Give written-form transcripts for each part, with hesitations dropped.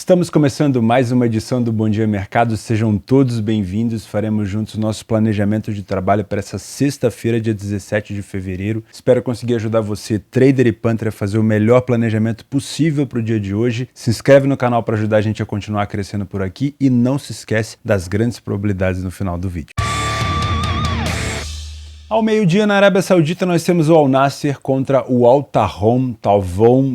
Estamos começando mais uma edição do Bom Dia Mercado, sejam todos bem-vindos, faremos juntos nosso planejamento de trabalho para essa sexta-feira, dia 17 de fevereiro. Espero conseguir ajudar você, trader e punter, a fazer o melhor planejamento possível para o dia de hoje. Se inscreve no canal para ajudar a gente a continuar crescendo por aqui e não se esquece das grandes probabilidades no final do vídeo. Ao meio-dia, na Arábia Saudita, nós temos o Al Nassr contra o Al Tahon.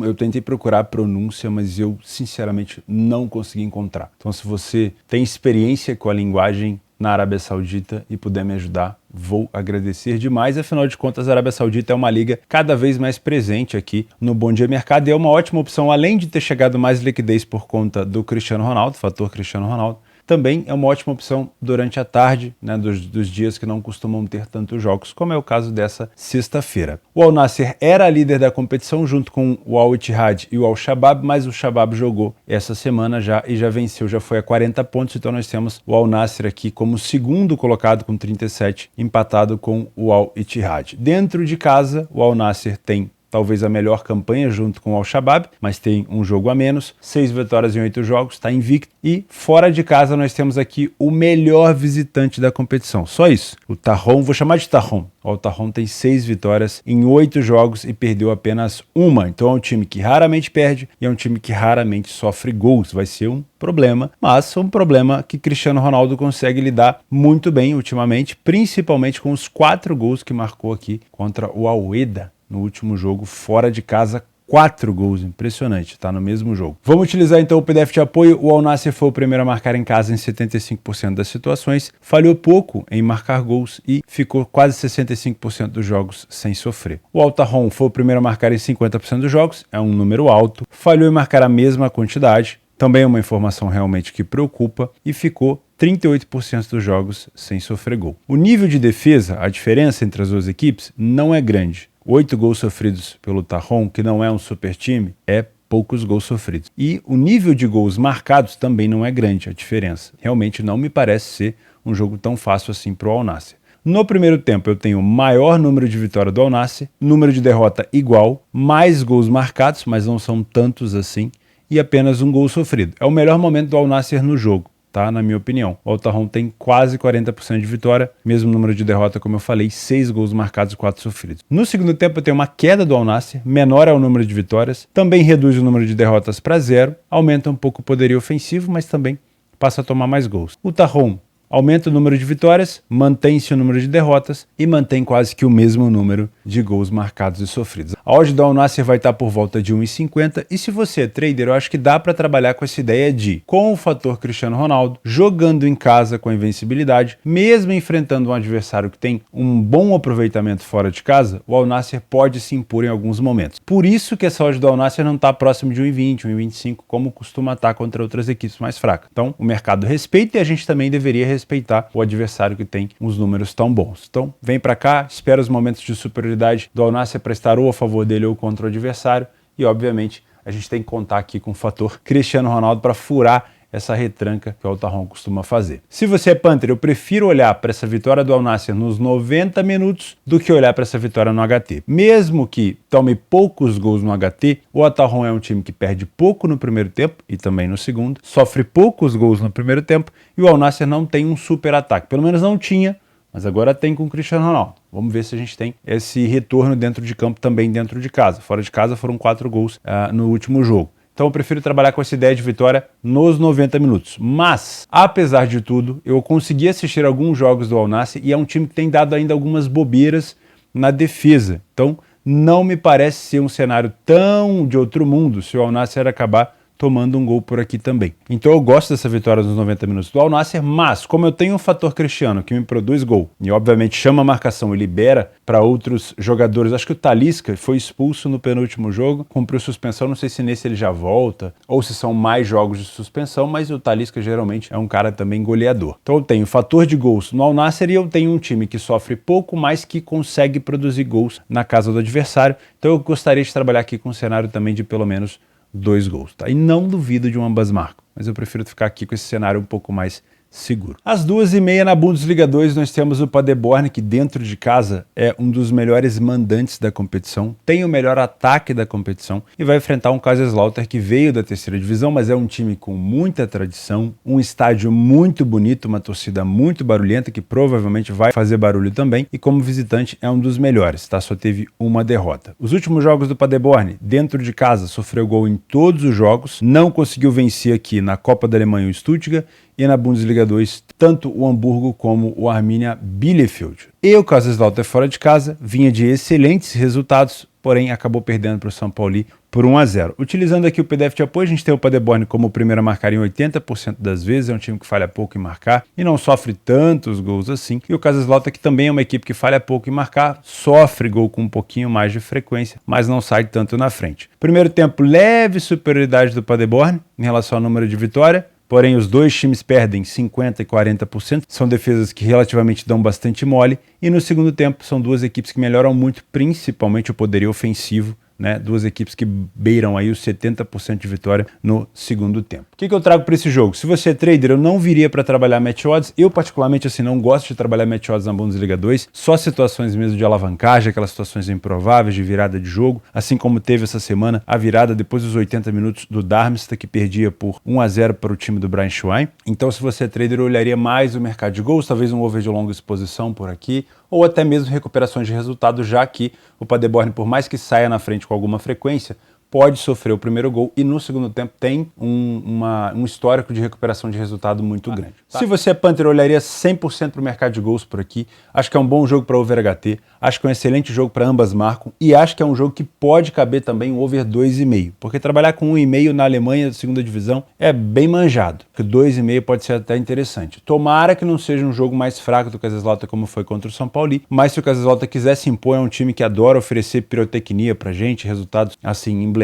Eu tentei procurar a pronúncia, mas eu, sinceramente, não consegui encontrar. Então, se você tem experiência com a linguagem na Arábia Saudita e puder me ajudar, vou agradecer demais. Afinal de contas, a Arábia Saudita é uma liga cada vez mais presente aqui no Bom Dia Mercado e é uma ótima opção, além de ter chegado mais liquidez por conta do Cristiano Ronaldo, fator Cristiano Ronaldo. Também é uma ótima opção durante a tarde, né, dos dias que não costumam ter tantos jogos, como é o caso dessa sexta-feira. O Al Nassr era líder da competição junto com o Al Ittihad e o Al Shabab, mas o Shabab jogou essa semana já e já venceu, já foi a 40 pontos, então nós temos o Al Nassr aqui como segundo colocado com 37, empatado com o Al Ittihad. Dentro de casa, o Al Nassr tem talvez a melhor campanha junto com o Al Shabab, mas tem um jogo a menos, 6 vitórias em 8 jogos, está invicto. E fora de casa nós temos aqui o melhor visitante da competição, só isso. O Tahon, vou chamar de Tahon. O Tahon tem 6 vitórias em 8 jogos e perdeu apenas uma. Então é um time que raramente perde e é um time que raramente sofre gols. Vai ser um problema, mas um problema que Cristiano Ronaldo consegue lidar muito bem ultimamente, principalmente com os 4 gols que marcou aqui contra o Al Wehda. No último jogo, fora de casa, 4 gols, impressionante, tá no mesmo jogo. Vamos utilizar então o PDF de apoio. O Al Nassr foi o primeiro a marcar em casa em 75% das situações, falhou pouco em marcar gols e ficou quase 65% dos jogos sem sofrer. O Al Tahon foi o primeiro a marcar em 50% dos jogos, é um número alto, falhou em marcar a mesma quantidade, também é uma informação realmente que preocupa, e ficou 38% dos jogos sem sofrer gol. O nível de defesa, a diferença entre as duas equipes, não é grande. 8 gols sofridos pelo Tahon, que não é um super time, é poucos gols sofridos. E o nível de gols marcados também não é grande, a diferença. Realmente não me parece ser um jogo tão fácil assim para o Al Nassr. No primeiro tempo eu tenho maior número de vitória do Al Nassr, número de derrota igual, mais gols marcados, mas não são tantos assim, e apenas um gol sofrido. É o melhor momento do Al Nassr no jogo, tá? Na minha opinião. O Al Tahon tem quase 40% de vitória, mesmo número de derrota, como eu falei, 6 gols marcados e 4 sofridos. No segundo tempo eu tenho uma queda do Al Nassr, menor é o número de vitórias, também reduz o número de derrotas para 0, aumenta um pouco o poderio ofensivo, mas também passa a tomar mais gols. O Tahon aumenta o número de vitórias, mantém-se o número de derrotas e mantém quase que o mesmo número de gols marcados e sofridos. A odd do Al Nassr vai estar por volta de 1,50 e se você é trader, eu acho que dá para trabalhar com essa ideia de, com o fator Cristiano Ronaldo, jogando em casa com a invencibilidade, mesmo enfrentando um adversário que tem um bom aproveitamento fora de casa, o Al Nassr pode se impor em alguns momentos. Por isso que essa odd do Al Nassr não está próximo de 1,20, 1,25, como costuma estar contra outras equipes mais fracas. Então, o mercado respeita e a gente também deveria respeitar o adversário que tem uns números tão bons. Então, vem para cá, espera os momentos de superioridade do Al Nassr para estar ou a favor dele ou contra o adversário e, obviamente, a gente tem que contar aqui com o fator Cristiano Ronaldo para furar essa retranca que o Al Tahon costuma fazer. Se você é punter, eu prefiro olhar para essa vitória do Al Nassr nos 90 minutos do que olhar para essa vitória no HT. Mesmo que tome poucos gols no HT, o Al Tahon é um time que perde pouco no primeiro tempo e também no segundo, sofre poucos gols no primeiro tempo e o Al Nassr não tem um super ataque. Pelo menos não tinha, mas agora tem com o Cristiano Ronaldo. Vamos ver se a gente tem esse retorno dentro de campo também dentro de casa. Fora de casa foram 4 gols no último jogo. Então eu prefiro trabalhar com essa ideia de vitória nos 90 minutos. Mas, apesar de tudo, eu consegui assistir alguns jogos do Al Nassr e é um time que tem dado ainda algumas bobeiras na defesa. Então não me parece ser um cenário tão de outro mundo se o Al Nassr acabar tomando um gol por aqui também. Então eu gosto dessa vitória nos 90 minutos do Al Nassr, mas como eu tenho um fator Cristiano que me produz gol e obviamente chama a marcação e libera para outros jogadores, acho que o Talisca foi expulso no penúltimo jogo, cumpriu suspensão, não sei se nesse ele já volta ou se são mais jogos de suspensão, mas o Talisca geralmente é um cara também goleador. Então eu tenho fator de gols no Al Nassr e eu tenho um time que sofre pouco, mas que consegue produzir gols na casa do adversário. Então eu gostaria de trabalhar aqui com um cenário também de pelo menos 2 gols, tá? E não duvido de um ambas marcam, mas eu prefiro ficar aqui com esse cenário um pouco mais seguro. Às 2h30 na Bundesliga 2 nós temos o Paderborn, que dentro de casa é um dos melhores mandantes da competição, tem o melhor ataque da competição e vai enfrentar um Kaiserslautern que veio da terceira divisão, mas é um time com muita tradição, um estádio muito bonito, uma torcida muito barulhenta que provavelmente vai fazer barulho também e como visitante é um dos melhores, tá? Só teve uma derrota. Os últimos jogos do Paderborn, dentro de casa, sofreu gol em todos os jogos, não conseguiu vencer aqui na Copa da Alemanha o Stuttgart e na Bundesliga 2, tanto o Hamburgo como o Arminia Bielefeld. E o Kaiserslautern fora de casa vinha de excelentes resultados, porém acabou perdendo para o São Paulo por 1-0. Utilizando aqui o PDF de apoio, a gente tem o Paderborn como o primeiro a marcar em 80% das vezes, é um time que falha pouco em marcar e não sofre tantos gols assim. E o Kaiserslautern, que também é uma equipe que falha pouco em marcar, sofre gol com um pouquinho mais de frequência, mas não sai tanto na frente. Primeiro tempo, leve superioridade do Paderborn em relação ao número de vitória. Porém, os dois times perdem 50% e 40%, são defesas que relativamente dão bastante mole, e no segundo tempo são duas equipes que melhoram muito, principalmente o poderio ofensivo, né? Duas equipes que beiram aí os 70% de vitória no segundo tempo. O que eu trago para esse jogo? Se você é trader, eu não viria para trabalhar match odds. Eu, particularmente, assim, não gosto de trabalhar match odds na Bundesliga 2, só situações mesmo de alavancagem, aquelas situações improváveis de virada de jogo, assim como teve essa semana a virada depois dos 80 minutos do Darmstadt, que perdia por 1-0 para o time do Brian Schwein. Então, se você é trader, eu olharia mais o mercado de gols, talvez um over de longa exposição por aqui, ou até mesmo recuperações de resultado, já que o Paderborn, por mais que saia na frente com alguma frequência, pode sofrer o primeiro gol e no segundo tempo tem um histórico de recuperação de resultado muito grande. Se você é Panther, eu olharia 100% para o mercado de gols por aqui. Acho que é um bom jogo para over HT, acho que é um excelente jogo para ambas marcam e acho que é um jogo que pode caber também um over 2,5, porque trabalhar com 1,5 na Alemanha da segunda divisão é bem manjado, porque 2,5 pode ser até interessante. Tomara que não seja um jogo mais fraco do Kaiserslautern como foi contra o São Paulo, mas se o Kaiserslautern quiser se impor, é um time que adora oferecer pirotecnia pra gente, resultados assim emblemáticos.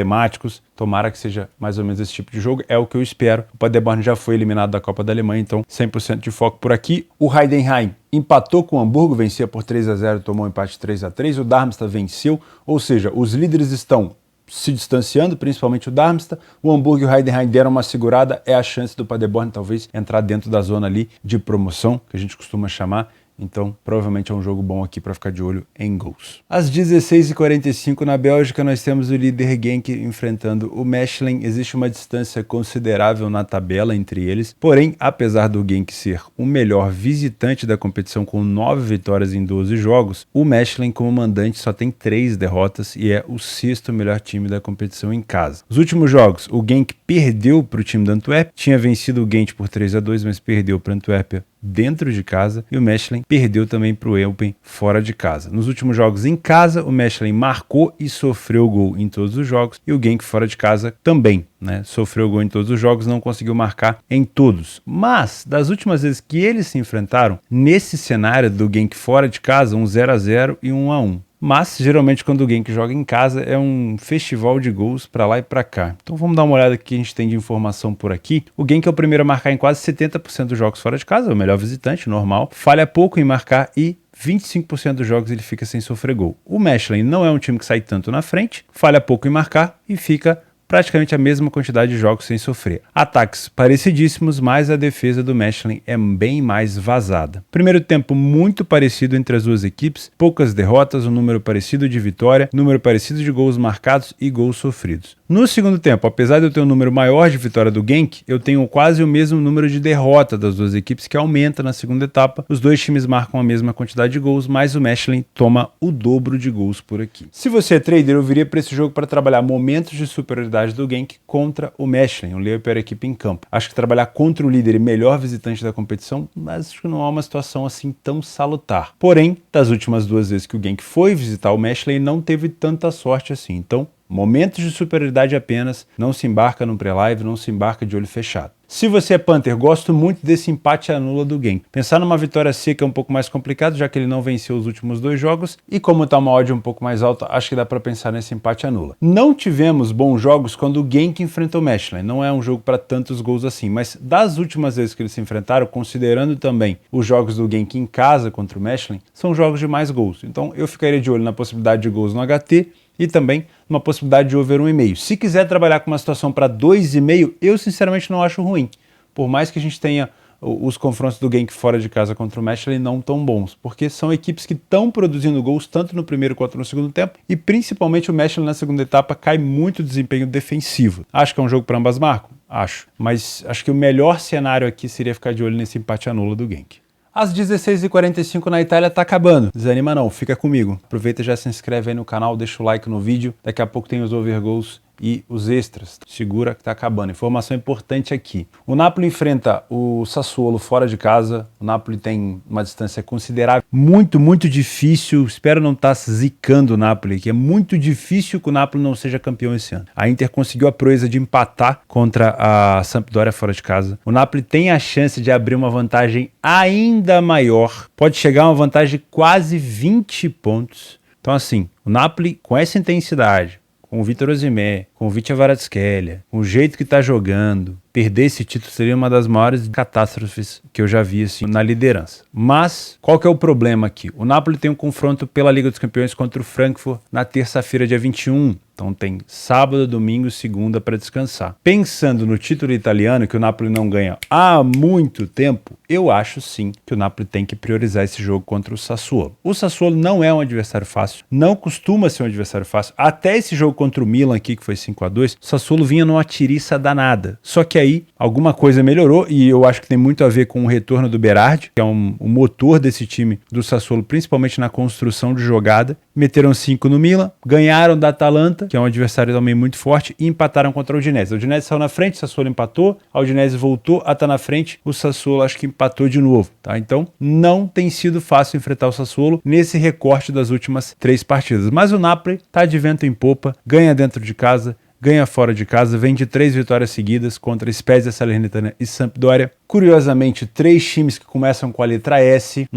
Tomara que seja mais ou menos esse tipo de jogo, é o que eu espero. O Paderborn já foi eliminado da Copa da Alemanha, então 100% de foco por aqui. O Heidenheim empatou com o Hamburgo, vencia por 3-0, tomou um empate 3-3. O Darmstadt venceu, ou seja, os líderes estão se distanciando, principalmente o Darmstadt. O Hamburgo e o Heidenheim deram uma segurada, é a chance do Paderborn talvez entrar dentro da zona ali de promoção, que a gente costuma chamar. Então, provavelmente é um jogo bom aqui para ficar de olho em gols. Às 16h45 na Bélgica, nós temos o líder Genk enfrentando o Mechelen. Existe uma distância considerável na tabela entre eles. Porém, apesar do Genk ser o melhor visitante da competição com 9 vitórias em 12 jogos, o Mechelen como mandante só tem 3 derrotas e é o 6º melhor time da competição em casa. Os últimos jogos, o Genk perdeu para o time da Antwerp, tinha vencido o Gent por 3-2, mas perdeu para a Antuérpia dentro de casa, e o Mechelen perdeu também para o Eupen fora de casa. Nos últimos jogos em casa, o Mechelen marcou e sofreu gol em todos os jogos, e o Genk fora de casa também, né? Sofreu gol em todos os jogos, não conseguiu marcar em todos. Mas, das últimas vezes que eles se enfrentaram, nesse cenário do Genk fora de casa, um 0-0 e 1-1. Mas, geralmente, quando o Genk joga em casa, é um festival de gols para lá e para cá. Então, vamos dar uma olhada no que a gente tem de informação por aqui. O Genk é o primeiro a marcar em quase 70% dos jogos fora de casa, é o melhor visitante, normal. Falha pouco em marcar e 25% dos jogos ele fica sem sofrer gol. O Mechelen não é um time que sai tanto na frente, falha pouco em marcar e fica praticamente a mesma quantidade de jogos sem sofrer. Ataques parecidíssimos, mas a defesa do Mechelen é bem mais vazada. Primeiro tempo muito parecido entre as duas equipes, poucas derrotas, um número parecido de vitória, número parecido de gols marcados e gols sofridos. No segundo tempo, apesar de eu ter um número maior de vitória do Genk, eu tenho quase o mesmo número de derrota das duas equipes, que aumenta na segunda etapa. Os dois times marcam a mesma quantidade de gols, mas o Mechelen toma o dobro de gols por aqui. Se você é trader, eu viria para esse jogo para trabalhar momentos de superioridade do Genk contra o Mechelen, o leio para a equipe em campo. Acho que trabalhar contra o líder e melhor visitante da competição, mas acho que não é uma situação assim tão salutar. Porém, das últimas duas vezes que o Genk foi visitar o Mechelen, não teve tanta sorte assim. Então, momentos de superioridade apenas, não se embarca no pré-live, não se embarca de olho fechado. Se você é Panther, gosto muito desse empate anula do Genk. Pensar numa vitória seca é um pouco mais complicado, já que ele não venceu os últimos 2 jogos, e como está uma odd um pouco mais alta, acho que dá para pensar nesse empate anula. Não tivemos bons jogos quando o Genk enfrentou o Mechelen, não é um jogo para tantos gols assim, mas das últimas vezes que eles se enfrentaram, considerando também os jogos do Genk em casa contra o Mechelen, são jogos de mais gols. Então eu ficaria de olho na possibilidade de gols no HT, e também uma possibilidade de over 1,5. Se quiser trabalhar com uma situação para 2,5, eu sinceramente não acho ruim. Por mais que a gente tenha os confrontos do Genk fora de casa contra o Mechelen não tão bons, porque são equipes que estão produzindo gols tanto no primeiro quanto no segundo tempo, e principalmente o Mechelen na segunda etapa cai muito desempenho defensivo. Acho que é um jogo para ambas marcas? Acho. Mas acho que o melhor cenário aqui seria ficar de olho nesse empate anula do Genk. Às 16h45 na Itália tá acabando. Desanima não, fica comigo. Aproveita e já se inscreve aí no canal, deixa o like no vídeo. Daqui a pouco tem os overgoals e os extras. Segura que tá acabando. Informação importante aqui. O Napoli enfrenta o Sassuolo fora de casa. O Napoli tem uma distância considerável. Muito difícil. Espero não estar zicando o Napoli, que é muito difícil que o Napoli não seja campeão esse ano. A Inter conseguiu a proeza de empatar contra a Sampdoria fora de casa. O Napoli tem a chance de abrir uma vantagem ainda maior. Pode chegar a uma vantagem de quase 20 pontos. Então assim, o Napoli com essa intensidade, com o Vitor Osimhen, com o Vitor Kvaratskhelia, com o jeito que tá jogando, perder esse título seria uma das maiores catástrofes que eu já vi assim, na liderança. Mas, qual que é o problema aqui? O Napoli tem um confronto pela Liga dos Campeões contra o Frankfurt na terça-feira, dia 21. Então tem sábado, domingo e segunda para descansar. Pensando no título italiano, que o Napoli não ganha há muito tempo, eu acho sim que o Napoli tem que priorizar esse jogo contra o Sassuolo. O Sassuolo não é um adversário fácil, não costuma ser um adversário fácil. Até esse jogo contra o Milan aqui, que foi 5-2, o Sassuolo vinha numa tiriça danada. Só que aí alguma coisa melhorou e eu acho que tem muito a ver com o retorno do Berardi, que é o motor desse time do Sassuolo, principalmente na construção de jogada. Meteram 5 no Milan, ganharam da Atalanta, que é um adversário também muito forte, e empataram contra a Udinese. A Udinese saiu na frente, o Sassuolo empatou, a Udinese voltou a estar na frente, o Sassuolo acho que empatou de novo, tá? Então não tem sido fácil enfrentar o Sassuolo nesse recorte das últimas 3 partidas. Mas o Napoli tá de vento em popa, ganha dentro de casa, ganha fora de casa, vem de 3 vitórias seguidas contra Spezia, Salernitana e Sampdoria. Curiosamente, 3 times que começam com a letra S.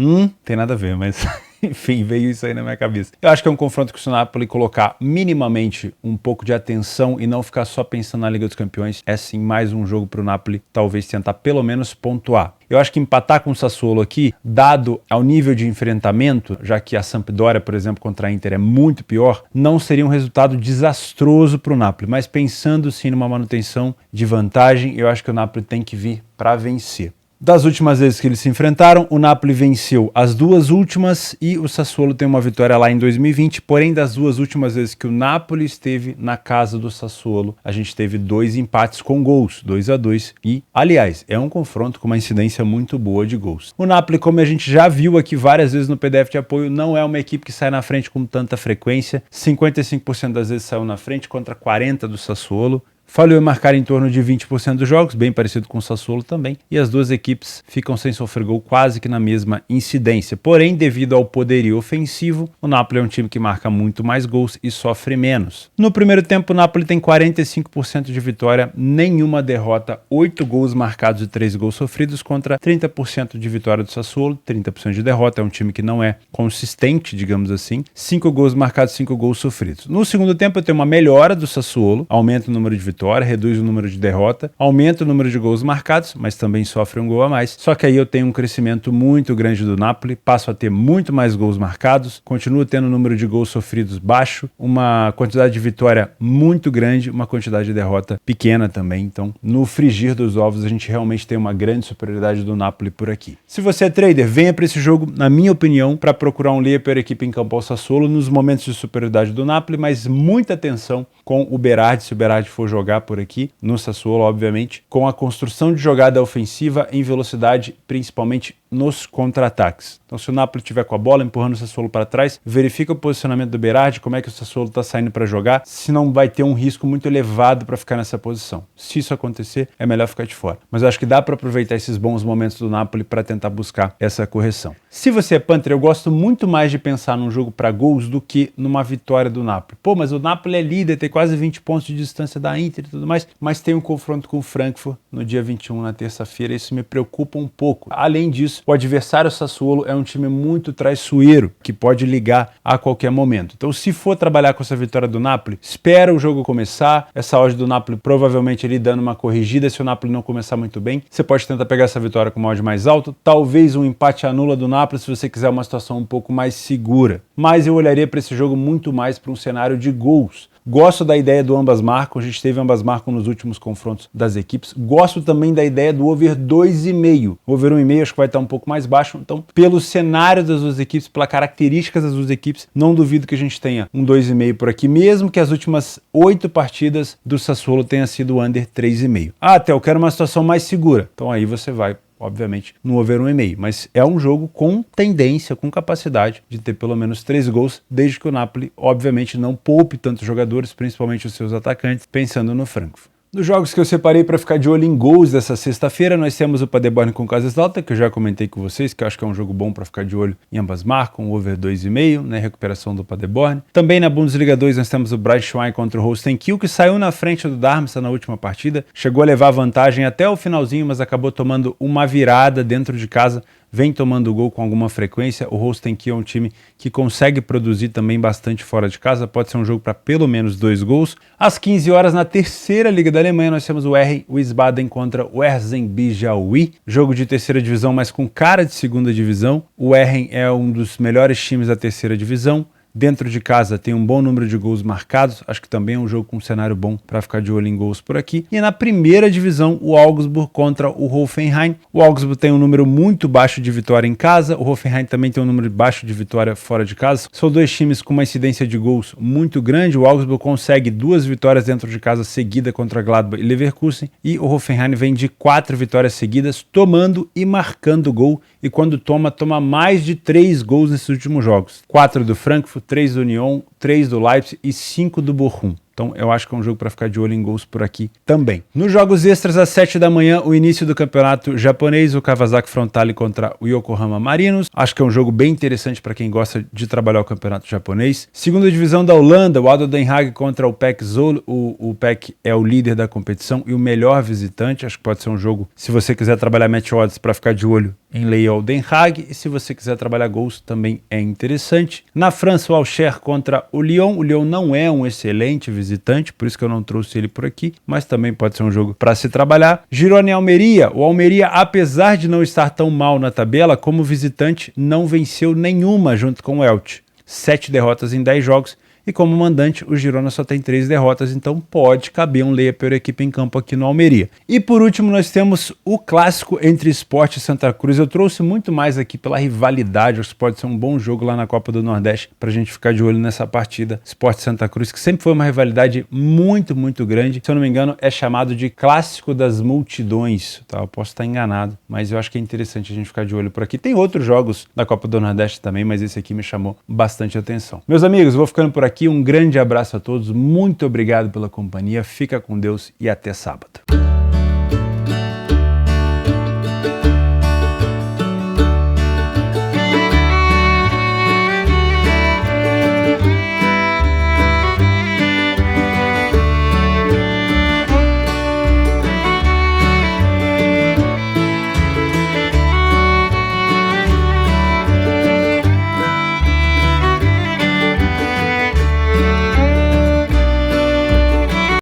Tem nada a ver, mas enfim, veio isso aí na minha cabeça. Eu acho que é um confronto que se o Napoli colocar minimamente um pouco de atenção e não ficar só pensando na Liga dos Campeões, é sim mais um jogo para o Napoli talvez tentar pelo menos pontuar. Eu acho que empatar com o Sassuolo aqui, dado ao nível de enfrentamento, já que a Sampdoria, por exemplo, contra a Inter é muito pior, não seria um resultado desastroso para o Napoli. Mas pensando sim numa manutenção de vantagem, eu acho que o Napoli tem que vir para vencer. Das últimas vezes que eles se enfrentaram, o Napoli venceu as 2 últimas e o Sassuolo tem uma vitória lá em 2020, porém das 2 últimas vezes que o Napoli esteve na casa do Sassuolo, a gente teve 2 empates com gols, 2-2 e, aliás, é um confronto com uma incidência muito boa de gols. O Napoli, como a gente já viu aqui várias vezes no PDF de apoio, não é uma equipe que sai na frente com tanta frequência, 55% das vezes saiu na frente contra 40% do Sassuolo. Falhou em marcar em torno de 20% dos jogos, bem parecido com o Sassuolo também, e as 2 equipes ficam sem sofrer gol quase que na mesma incidência. Porém, devido ao poderio ofensivo, o Napoli é um time que marca muito mais gols e sofre menos. No primeiro tempo, o Napoli tem 45% de vitória, nenhuma derrota, 8 gols marcados e 3 gols sofridos contra 30% de vitória do Sassuolo, 30% de derrota, é um time que não é consistente, digamos assim, 5 gols marcados, 5 gols sofridos. No segundo tempo, eu tenho uma melhora do Sassuolo, aumenta o número de vitórias, reduz o número de derrota, aumenta o número de gols marcados, mas também sofre um gol a mais. Só que aí eu tenho um crescimento muito grande do Napoli, passo a ter muito mais gols marcados, continuo tendo o número de gols sofridos baixo, uma quantidade de vitória muito grande, uma quantidade de derrota pequena também. Então, no frigir dos ovos, a gente realmente tem uma grande superioridade do Napoli por aqui. Se você é trader, venha para esse jogo, na minha opinião, para procurar um Leaper equipe em campo ao Sassuolo nos momentos de superioridade do Napoli, mas muita atenção com o Berardi, se o Berardi for jogar por aqui, no Sassuolo, obviamente, com a construção de jogada ofensiva em velocidade, principalmente nos contra-ataques. Então, se o Napoli tiver com a bola, empurrando o Sassuolo para trás, verifica o posicionamento do Berardi, como é que o Sassuolo está saindo para jogar, se não vai ter um risco muito elevado para ficar nessa posição. Se isso acontecer, é melhor ficar de fora. Mas eu acho que dá para aproveitar esses bons momentos do Napoli para tentar buscar essa correção. Se você é Panther, eu gosto muito mais de pensar num jogo para gols do que numa vitória do Napoli. Pô, mas o Napoli é líder, tem quase 20 pontos de distância da Inter e tudo mais, mas tem um confronto com o Frankfurt no dia 21, na terça-feira, isso me preocupa um pouco. Além disso, o adversário Sassuolo é um time muito traiçoeiro, que pode ligar a qualquer momento. Então, se for trabalhar com essa vitória do Napoli, espera o jogo começar, essa odd do Napoli provavelmente ele dando uma corrigida, se o Napoli não começar muito bem, você pode tentar pegar essa vitória com uma odd mais alto, talvez um empate anula do Napoli, se você quiser uma situação um pouco mais segura. Mas eu olharia para esse jogo muito mais para um cenário de gols, Gosto da ideia do ambas marcam, a gente teve ambas marcam nos últimos confrontos das equipes. Gosto também da ideia do over 2,5. O over 1,5 acho que vai estar um pouco mais baixo, então pelo cenário das duas equipes, pelas características das duas equipes, não duvido que a gente tenha um 2,5 por aqui, mesmo que as últimas 8 partidas do Sassuolo tenha sido under 3,5. Ah, até eu quero uma situação mais segura. Então aí você vai, obviamente, no over 1,5, mas é um jogo com tendência, com capacidade de ter pelo menos 3 gols, desde que o Napoli, obviamente, não poupe tantos jogadores, principalmente os seus atacantes, pensando no Frankfurt. Dos jogos que eu separei para ficar de olho em gols dessa sexta-feira, nós temos o Paderborn com Kaiserslautern, que eu já comentei com vocês, que eu acho que é um jogo bom para ficar de olho em ambas marcas, um over 2,5, né, recuperação do Paderborn. Também na Bundesliga 2 nós temos o Braunschweig contra o Holstein Kiel, que saiu na frente do Darmstadt na última partida, chegou a levar vantagem até o finalzinho, mas acabou tomando uma virada dentro de casa, vem tomando gol com alguma frequência. O Holstein Kiel é um time que consegue produzir também bastante fora de casa, pode ser um jogo para pelo menos 2 gols. Às 15 horas, na terceira Liga da Alemanha, nós temos o RB Wiesbaden contra o Erzenbijaui, jogo de terceira divisão, mas com cara de segunda divisão. O Erren é um dos melhores times da terceira divisão. Dentro de casa tem um bom número de gols marcados, acho que também é um jogo com um cenário bom para ficar de olho em gols por aqui. E na primeira divisão, o Augsburg contra o Hoffenheim. O Augsburg tem um número muito baixo de vitória em casa, o Hoffenheim também tem um número baixo de vitória fora de casa. São dois times com uma incidência de gols muito grande. O Augsburg consegue 2 vitórias dentro de casa seguida contra Gladbach e Leverkusen, e o Hoffenheim vem de 4 vitórias seguidas, tomando e marcando gol, e quando toma mais de 3 gols nesses últimos jogos. 4 do Frankfurt, 3 do Union, 3 do Leipzig e 5 do Bochum. Então eu acho que é um jogo para ficar de olho em gols por aqui também. Nos jogos extras, às 7 da manhã, o início do campeonato japonês, o Kawasaki Frontale contra o Yokohama Marinos. Acho que é um jogo bem interessante para quem gosta de trabalhar o campeonato japonês. Segunda divisão da Holanda, o ADO Den Haag contra o PEC Zwolle. O PEC é o líder da competição e o melhor visitante. Acho que pode ser um jogo, se você quiser trabalhar match odds, para ficar de olho em Leal Den Haag. E se você quiser trabalhar gols, também é interessante. Na França, o Auxerre contra o Lyon. O Lyon não é um excelente visitante, por isso que eu não trouxe ele por aqui, mas também pode ser um jogo para se trabalhar. Girona e Almeria. O Almeria, apesar de não estar tão mal na tabela, como visitante não venceu nenhuma junto com o Elche. 7 derrotas em 10 jogos. E como mandante, o Girona só tem 3 derrotas, então pode caber um leia pela equipe em campo aqui no Almeria. E por último, nós temos o clássico entre Sport e Santa Cruz. Eu trouxe muito mais aqui pela rivalidade, acho que pode ser um bom jogo lá na Copa do Nordeste, para a gente ficar de olho nessa partida. Sport e Santa Cruz, que sempre foi uma rivalidade muito, muito grande. Se eu não me engano, é chamado de Clássico das Multidões, tá? Eu posso estar enganado, mas eu acho que é interessante a gente ficar de olho por aqui. Tem outros jogos da Copa do Nordeste também, mas esse aqui me chamou bastante atenção. Meus amigos, eu vou ficando por aqui. Um grande abraço a todos, muito obrigado pela companhia, fica com Deus e até sábado.